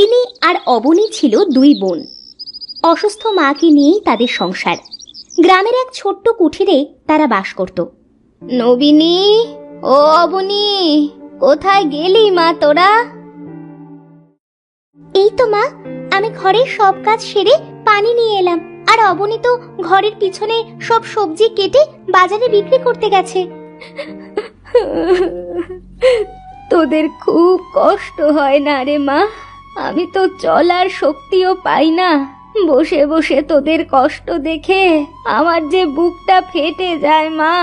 নবীনী আর অবনী ছিল দুই বোন। অসুস্থ মাকে নিয়েই তাদের সংসার। গ্রামের এক ছোট্ট কুঠিরে তারা বাস করত। নবীনী, ও অবনী, কোথায় গেলি মা তোরা? এই তো মা, আমি ঘরের সব কাজ সেরে পানি নিয়ে এলাম। আর অবনী তো ঘরের পিছনে সব সবজি কেটে বাজারে বিক্রি করতে গেছে। তোদের খুব কষ্ট হয় না রে মা? আমি তো চলার শক্তিও পাই না। বসে বসে তোদের কষ্ট দেখে আমার যে বুকটা ফেটে যায় মা।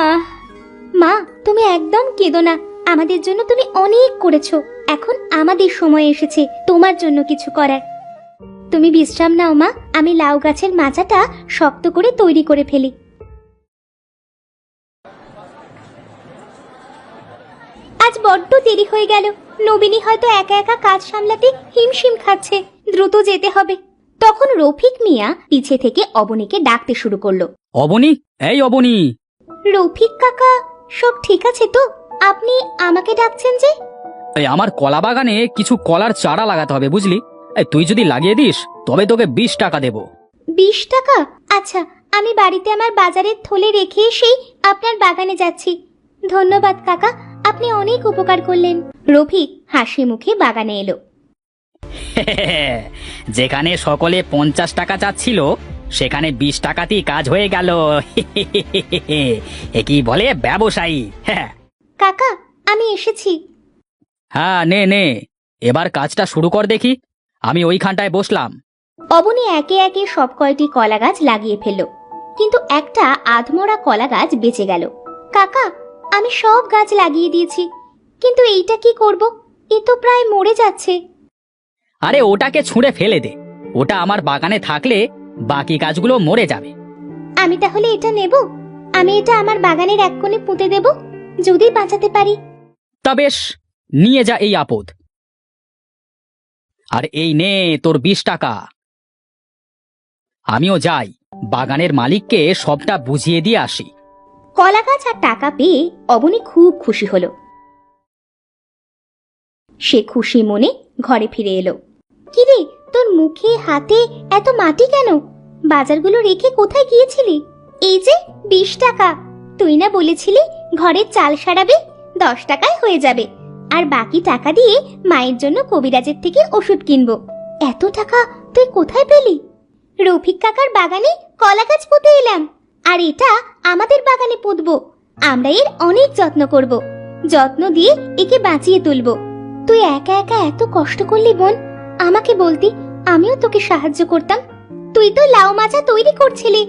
মা, তুমি একদম কেঁদো না। আমাদের জন্য তুমি অনেক করেছো। এখন আমাদের সময় এসেছে তোমার জন্য কিছু করার। তুমি বিশ্রাম নাও মা, আমি লাউ গাছের মাচাটা শক্ত করে তৈরি করে ফেলি। আজ বড্ড দেরি হয়ে গেল। নবীনী হয়তো একা একা কাজ সামলাতে হিমশিম খাচ্ছে। দ্রুত যেতে হবে। তখন রফিক মিয়া পিছে থেকে অবনীকে ডাকতে শুরু করলো। অবনী, এই অবনী। রফিক কাকা, সব ঠিক আছে তো? আপনি আমাকে ডাকছেন যে? এই আমার কলা বাগানে কিছু কলার চারা লাগাতে হবে, বুঝলি? তুই যদি লাগিয়ে দিস তবে তোকে 20 টাকা দেব। 20 টাকা? আচ্ছা, আমি বাড়িতে আমার বাজারের থলে রেখে এসেই আপনার বাগানে যাচ্ছি। ধন্যবাদ কাকা, আপনি অনেক উপকার করলেন। রফিক হাসি মুখে বাগানে এলো। যেখানে সকলে 50 টাকা চাচ্ছিল সেখানে 20 টাকাতেই কাজ হয়ে গেল। কি বলে ব্যবসায়ী। কাকা, আমি এসেছি। হ্যাঁ, নে নে, এবার কাজটা শুরু কর দেখি। আমি ওইখানটায় বসলাম। অবনী একে একে সব কয়টি কলা গাছ লাগিয়ে ফেলল, কিন্তু একটা আধমরা কলা গাছ বেঁচে গেল। কাকা, আমি সব গাছ লাগিয়ে দিয়েছি, কিন্তু এইটা কি করব? এ তো প্রায় মরে যাচ্ছে। আরে ওটাকে ছুঁড়ে ফেলে দে। ওটা আমার বাগানে থাকলে বাকি গাছগুলো মরে যাবে। আমি তাহলে এটা নেব? আমি এটা আমার বাগানের এক কোণে পুঁতে দেব, যদি বাঁচাতে পারি। তা বেশ, নিয়ে যা এই আপদ। আর এই নে তোর 20 টাকা। আমিও যাই, বাগানের মালিককে সবটা বুঝিয়ে দিয়ে আসি। কলা গাছ আর টাকা পেয়ে অবনী খুব খুশি হলো। সে খুশি মনে ঘরে ফিরে এলো। কিরে, তোর মুখে হাতে এত মাটি কেন? বাজারগুলো রেখে কোথায় গিয়েছিলি? এই যে 20 টাকা, তুই না বলেছিলি ঘরের চাল সারাবে? 10 টাকায় হয়ে যাবে। আর বাকি টাকা দিয়ে মায়ের জন্য কবিরাজের থেকে ওষুধ কিনবো। এত টাকা তুই কোথায় পেলি? রফিক কাকার বাগানে কলা গাছ পুঁতে এলাম, আর এটা আমাদের বাগানে পুঁতবো। আমরা এর অনেক যত্ন করব, যত্ন দিয়ে একে বাঁচিয়ে তুলবো। তুই একা একা এত কষ্ট করলি বোন, আমাকে বলতি, আমিও তোকে সাহায্য করতাম। তুই তো লাউ মাচা তৈরি করছিলি।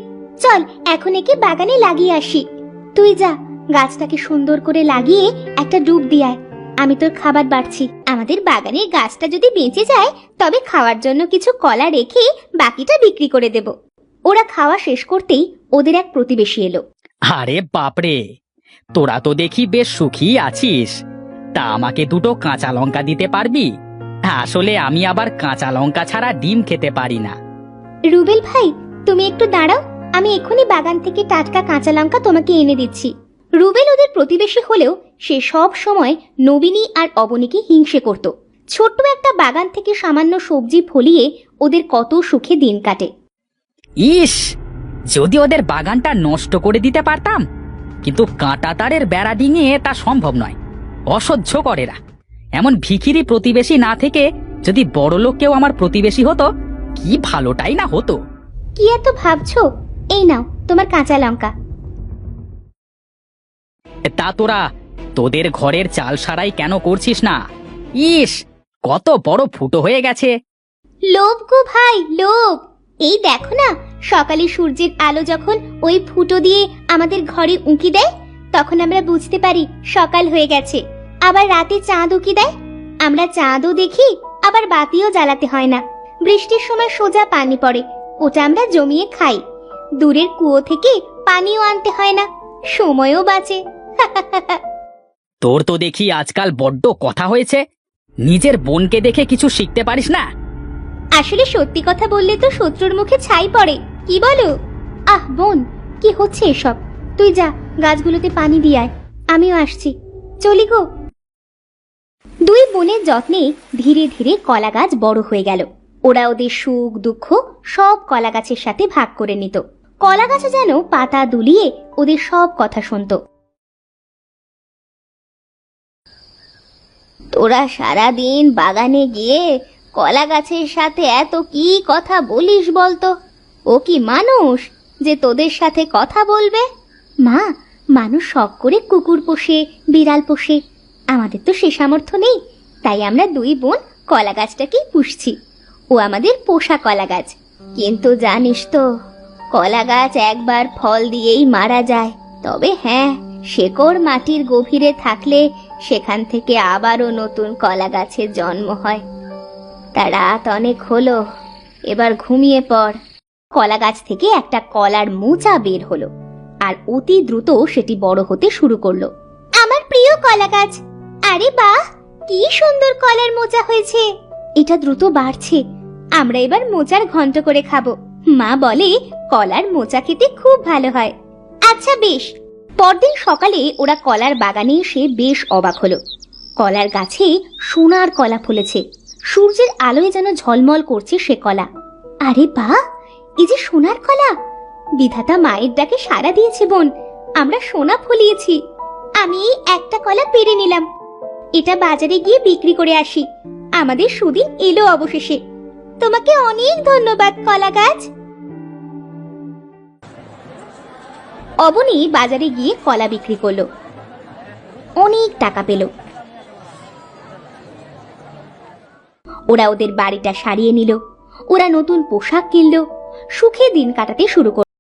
চল এখন একে বাগানে লাগিয়ে আসি। তুই যা, গাছটাকে সুন্দর করে লাগিয়ে একটা ডুব দিয়ে আয়। আমি তোর খাবার বাড়ছি। আমাদের বাগানের গাছটা যদি বেঁচে যায় তবে খাওয়ার জন্য কিছু কলা রেখে বাকিটা বিক্রি করে দেব। ওরা খাওয়া শেষ করতেই ওদের এক প্রতিবেশী এলো। আরে বাপরে, তোরা তো দেখি বেশ সুখী আছিস। তা আমাকে 2টো কাঁচা লঙ্কা দিতে পারবি? আসলে আমি আবার কাঁচা লঙ্কা ছাড়া ডিম খেতে পারি না। রুবেল ভাই, তুমি একটু দাঁড়াও, আমি এক্ষুনি বাগান থেকে টাটকা কাঁচা লঙ্কা তোমাকে এনে দিচ্ছি। রুবেল ওদের প্রতিবেশী হলেও সে সব সময় নবীনী আর অবনীকে হিংসে করত। ছোট্ট একটা বাগান থেকে সামান্য সবজি ফলিয়ে ওদের কত সুখে দিন কাটে। ইস, যদি ওদের বাগানটা নষ্ট করে দিতে পারতাম, কিন্তু কাঁটা তারের বেড়া ডিঙিয়ে তা সম্ভব নয়। অসহ্য করেরা। এমন ভিখিরি প্রতিবেশী না থেকে যদি বড়লোক কেউ আমার প্রতিবেশী হতো, কি ভালোটাই না হতো। কি এত ভাবছো? এই নাও তোমার কাঁচা লঙ্কা। তা তোরা তোদের ঘরের চাল সারাই কেন করছিস না? ইস, কত বড় ফুটো হয়ে গেছে। লোভ গো ভাই, লোভ। এই দেখো না, সকালে সূর্যের আলো যখন ওই ফুটো দিয়ে আমাদের ঘরে উঁকি দেয়, তখন আমরা বুঝতে পারি সকাল হয়ে গেছে। আবার রাতে চাঁদ উঁকি দেয়, আমরা চাঁদও দেখি, আবার বাতিও জ্বালাতে হয় না। বৃষ্টির সময় সোজা পানি পড়ে, ওটা আমরা জমিয়ে খাই। দূরের কুয়ো থেকে পানিও আনতে হয় না, সময়ও বাঁচে। তোর তো দেখি আজকাল বড্ড কথা হয়েছে। নিজের বোনকে দেখে কিছু শিখতে পারিস না? আসলে সত্যি কথা বললে তো শত্রুর মুখে ছাই পড়ে, কি বলো? আহ বোন, কি হচ্ছে এসব? তুই যা, গাছগুলোতে পানি দিয়ে আয়, আমিও আসছি। চলি গো। দুই বোনের যত্নে ধীরে ধীরে কলা গাছ বড় হয়ে গেল। ওরা ওদের সুখ দুঃখ সব কলা গাছের সাথে ভাগ করে নিত। কলা গাছে যেন পাতা দুলিয়ে ওদের সব কথা শুনত। তোরা সারাদিন বাগানে গিয়ে কলা গাছের সাথে এত কি কথা বলিস বলতো? ও কি মানুষ যে তোদের সাথে কথা বলবে? মা, মানুষ শখ করে কুকুর পোষে, বিড়াল পোষে, আমাদের তো সে সামর্থ্য নেই, তাই আমরা দুই বোন কলা গাছটাকেই পুষছি। ও আমাদের পোষা কলা গাছ। কিন্তু জানিস তো, কলা গাছ একবার ফল দিয়েই মারা যায়। তবে হ্যাঁ, শেকড় মাটির গভীরে থাকলে সেখান থেকে আবারও নতুন কলা গাছের জন্ম হয়। তা রাত অনেক হলো, এবার ঘুমিয়ে পড়। কলা গাছ থেকে একটা কলার মোচা বের হলো, আর অতি দ্রুত সেটি বড় হতে শুরু করলো। আমার প্রিয় কলা গাছ, আরে বাহ, কি সুন্দর কলার মোচা হয়েছে। এটা দ্রুত বাড়ছে, আমরা এবার মোচার ঘন্ট করে খাবো। মা বলে কলার মোচা খেতে খুব ভালো হয়। আচ্ছা বেশ। পরদিন সকালে ওরা কলার বাগানে এসে বেশ অবাক হলো। কলার গাছে সোনার কলা ফলেছে, সূর্যের আলোয় যেন ঝলমল করছে সে কলা। আরে বাহ, এই যে সোনার কলা! বিধাতা মায়ের ডাকে সাড়া দিয়েছে বোন, আমরা সোনা ফলিয়েছি। আমি একটা কলা পেরে নিলাম, এটা বাজারে গিয়ে বিক্রি করে আসি। আমাদের সুদিন এলো অবশেষে। তোমাকে অনেক ধন্যবাদ কলা গাছ। অবনী বাজারে গিয়ে কলা বিক্রি করলো, অনেক টাকা পেল। ওরা ওদের বাড়িটা সারিয়ে নিল, ওরা নতুন পোশাক কিনলো, সুখে দিন কাটাতে শুরু করলো।